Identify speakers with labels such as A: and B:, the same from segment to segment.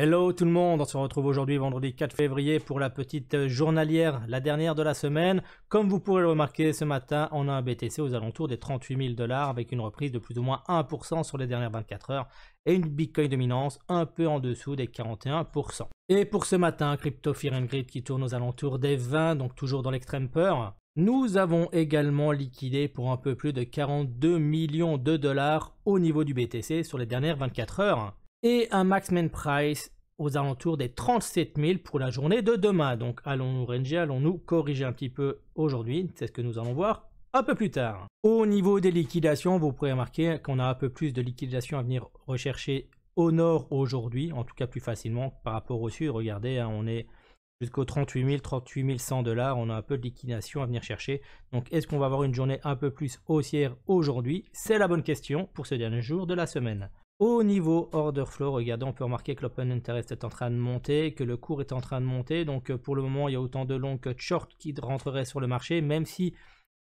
A: Hello tout le monde, on se retrouve aujourd'hui vendredi 4 février pour la petite journalière, la dernière de la semaine. Comme vous pourrez le remarquer, ce matin, on a un BTC aux alentours des 38 000 $ avec une reprise de plus ou moins 1% sur les dernières 24 heures et une Bitcoin dominance un peu en dessous des 41%. Et pour ce matin, Crypto Fear and Greed qui tourne aux alentours des 20, donc toujours dans l'extrême peur. Nous avons également liquidé pour un peu plus de 42 millions de dollars au niveau du BTC sur les dernières 24 heures. Et un maximum price aux alentours des 37 000 pour la journée de demain. Donc allons-nous ranger, allons-nous corriger un petit peu aujourd'hui, c'est ce que nous allons voir un peu plus tard. Au niveau des liquidations, vous pourrez remarquer qu'on a un peu plus de liquidations à venir rechercher au nord aujourd'hui, en tout cas plus facilement par rapport au sud. Regardez, on est jusqu'aux 38 100 $, on a un peu de liquidation à venir chercher. Donc est-ce qu'on va avoir une journée un peu plus haussière aujourd'hui? C'est la bonne question pour ce dernier jour de la semaine. Au niveau order flow, regardez, on peut remarquer que l'open interest est en train de monter, que le cours est en train de monter. Donc pour le moment, il y a autant de longs que de short qui rentreraient sur le marché, même si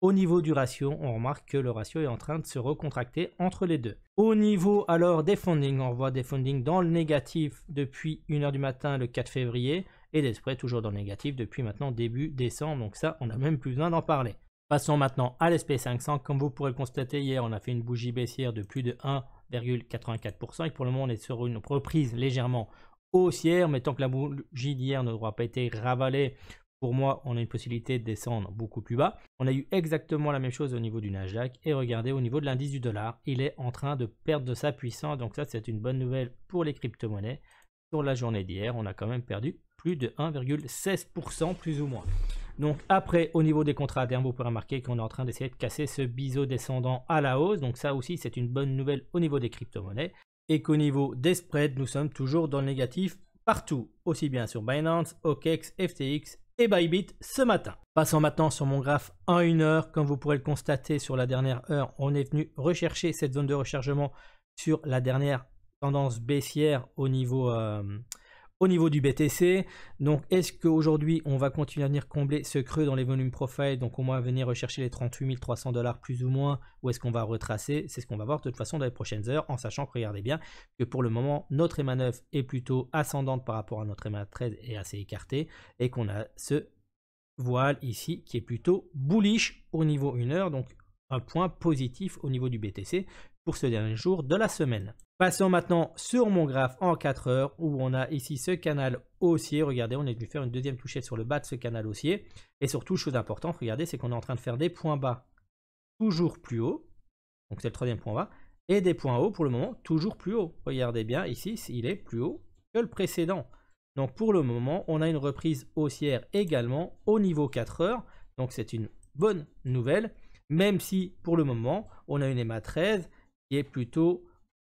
A: au niveau du ratio, on remarque que le ratio est en train de se recontracter entre les deux. Au niveau alors des fundings, on voit des fundings dans le négatif depuis 1h du matin le 4 février et des spreads toujours dans le négatif depuis maintenant début décembre. Donc ça, on n'a même plus besoin d'en parler. Passons maintenant à l'SP500. Comme vous pourrez le constater, hier, on a fait une bougie baissière de plus de 1,84% et pour le moment, on est sur une reprise légèrement haussière. Mais tant que la bougie d'hier n'aura pas été ravalée, pour moi, on a une possibilité de descendre beaucoup plus bas. On a eu exactement la même chose au niveau du Nasdaq. Et regardez, au niveau de l'indice du dollar, il est en train de perdre de sa puissance. Donc ça, c'est une bonne nouvelle pour les crypto-monnaies. Sur la journée d'hier, on a quand même perdu plus de 1,16% plus ou moins. Donc après, au niveau des contrats à terme, vous pourrez remarquer qu'on est en train d'essayer de casser ce biseau descendant à la hausse. Donc ça aussi, c'est une bonne nouvelle au niveau des crypto-monnaies. Et qu'au niveau des spreads, nous sommes toujours dans le négatif partout. Aussi bien sur Binance, OKEx, FTX et Bybit ce matin. Passons maintenant sur mon graphe en 1 heure. Comme vous pourrez le constater sur la dernière heure, on est venu rechercher cette zone de rechargement sur la dernière tendance baissière au niveau du BTC. Donc est-ce qu'aujourd'hui on va continuer à venir combler ce creux dans les volumes profile, donc au moins venir rechercher les 38 300 $ plus ou moins, ou est-ce qu'on va retracer? C'est ce qu'on va voir de toute façon dans les prochaines heures, en sachant que regardez bien que pour le moment notre EMA 9 est plutôt ascendante par rapport à notre EMA 13 et assez écartée, et qu'on a ce voile ici qui est plutôt bullish au niveau 1 heure, donc un point positif au niveau du BTC pour ce dernier jour de la semaine. Passons maintenant sur mon graphe en 4 heures où on a ici ce canal haussier. Regardez, on est venu faire une deuxième touchette sur le bas de ce canal haussier. Et surtout, chose importante, regardez, c'est qu'on est en train de faire des points bas toujours plus haut. Donc c'est le troisième point bas. Et des points hauts pour le moment toujours plus haut. Regardez bien, ici, il est plus haut que le précédent. Donc pour le moment, on a une reprise haussière également au niveau 4 heures. Donc c'est une bonne nouvelle. Même si pour le moment, on a une EMA 13 qui est plutôt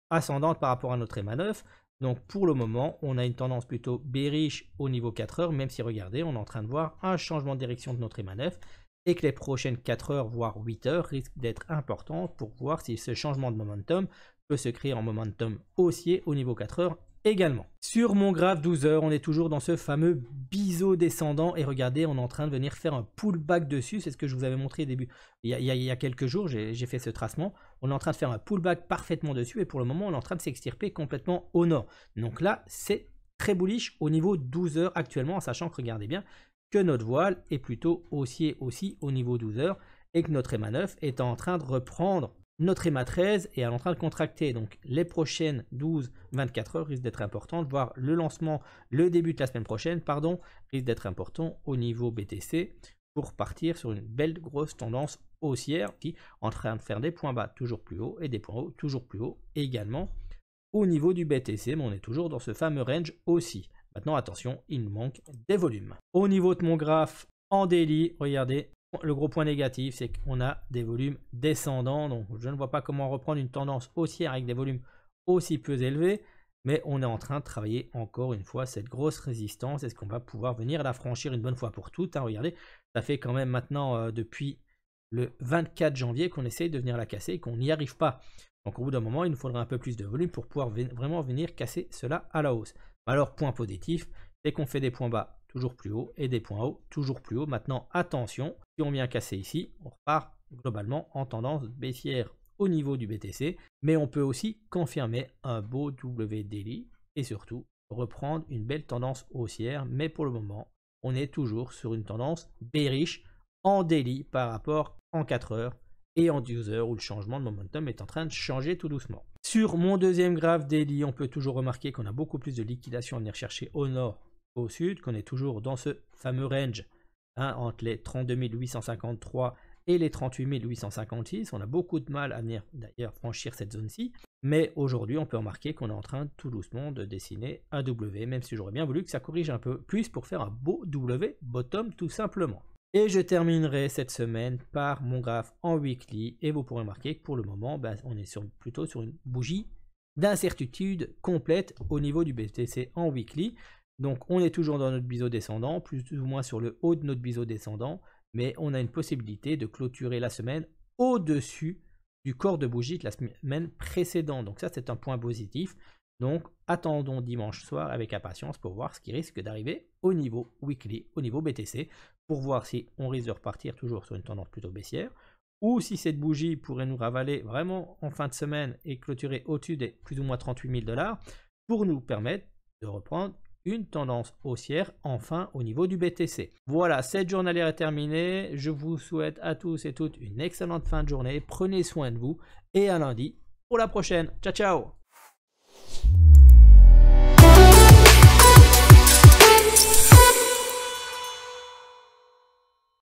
A: ascendante par rapport à notre EMA 9. Donc pour le moment, on a une tendance plutôt bearish au niveau 4 heures, même si regardez, on est en train de voir un changement de direction de notre EMA 9 et que les prochaines 4 heures, voire 8 heures, risquent d'être importantes pour voir si ce changement de momentum peut se créer en momentum haussier au niveau 4 heures également. Sur mon graphe 12 heures, on est toujours dans ce fameux biseau descendant et regardez, on est en train de venir faire un pullback dessus. C'est ce que je vous avais montré au début. Il y a quelques jours, j'ai fait ce tracement. On est en train de faire un pullback parfaitement dessus et pour le moment, on est en train de s'extirper complètement au nord. Donc là, c'est très bullish au niveau 12 heures actuellement, en sachant que regardez bien que notre voile est plutôt haussier aussi au niveau 12 heures et que notre EMA 9 est en train de reprendre notre EMA 13 est en train de contracter. Donc les prochaines 12-24 heures risquent d'être importantes, voire le lancement, le début de la semaine prochaine, pardon, risque d'être important au niveau BTC pour partir sur une belle grosse tendance haussière qui est en train de faire des points bas toujours plus haut et des points hauts toujours plus haut également au niveau du BTC, mais on est toujours dans ce fameux range aussi. Maintenant attention, il nous manque des volumes. Au niveau de mon graphe en daily, regardez, le gros point négatif, c'est qu'on a des volumes descendants. Donc, je ne vois pas comment reprendre une tendance haussière avec des volumes aussi peu élevés. Mais on est en train de travailler encore une fois cette grosse résistance. Est-ce qu'on va pouvoir venir la franchir une bonne fois pour toutes, hein? Regardez, ça fait quand même maintenant depuis le 24 janvier qu'on essaye de venir la casser et qu'on n'y arrive pas. Donc, au bout d'un moment, il nous faudra un peu plus de volume pour pouvoir vraiment venir casser cela à la hausse. Alors, point positif, c'est qu'on fait des points bas toujours plus haut et des points hauts toujours plus haut. Maintenant, attention, si on vient casser ici, on repart globalement en tendance baissière au niveau du BTC, mais on peut aussi confirmer un beau W daily et surtout reprendre une belle tendance haussière, mais pour le moment, on est toujours sur une tendance bearish en daily par rapport en 4 heures et en 12 heures où le changement de momentum est en train de changer tout doucement. Sur mon deuxième graphe daily, on peut toujours remarquer qu'on a beaucoup plus de liquidation à venir chercher au nord qu'au sud, qu'on est toujours dans ce fameux range entre les 32 853 et les 38 856. On a beaucoup de mal à venir d'ailleurs franchir cette zone-ci. Mais aujourd'hui, on peut remarquer qu'on est en train tout doucement de dessiner un W, même si j'aurais bien voulu que ça corrige un peu plus pour faire un beau W bottom tout simplement. Et je terminerai cette semaine par mon graphe en weekly et vous pourrez remarquer que pour le moment, on est plutôt sur une bougie d'incertitude complète au niveau du BTC en weekly. Donc on est toujours dans notre biseau descendant, plus ou moins sur le haut de notre biseau descendant, mais on a une possibilité de clôturer la semaine au-dessus du corps de bougie de la semaine précédente. Donc ça, c'est un point positif. Donc attendons dimanche soir avec impatience pour voir ce qui risque d'arriver au niveau weekly, au niveau BTC, pour voir si on risque de repartir toujours sur une tendance plutôt baissière, ou si cette bougie pourrait nous ravaler vraiment en fin de semaine et clôturer au-dessus des plus ou moins 38 000 $, pour nous permettre de reprendre une tendance haussière enfin au niveau du BTC. Voilà, cette journalière est terminée. Je vous souhaite à tous et toutes une excellente fin de journée. Prenez soin de vous et à lundi pour la prochaine. Ciao, ciao!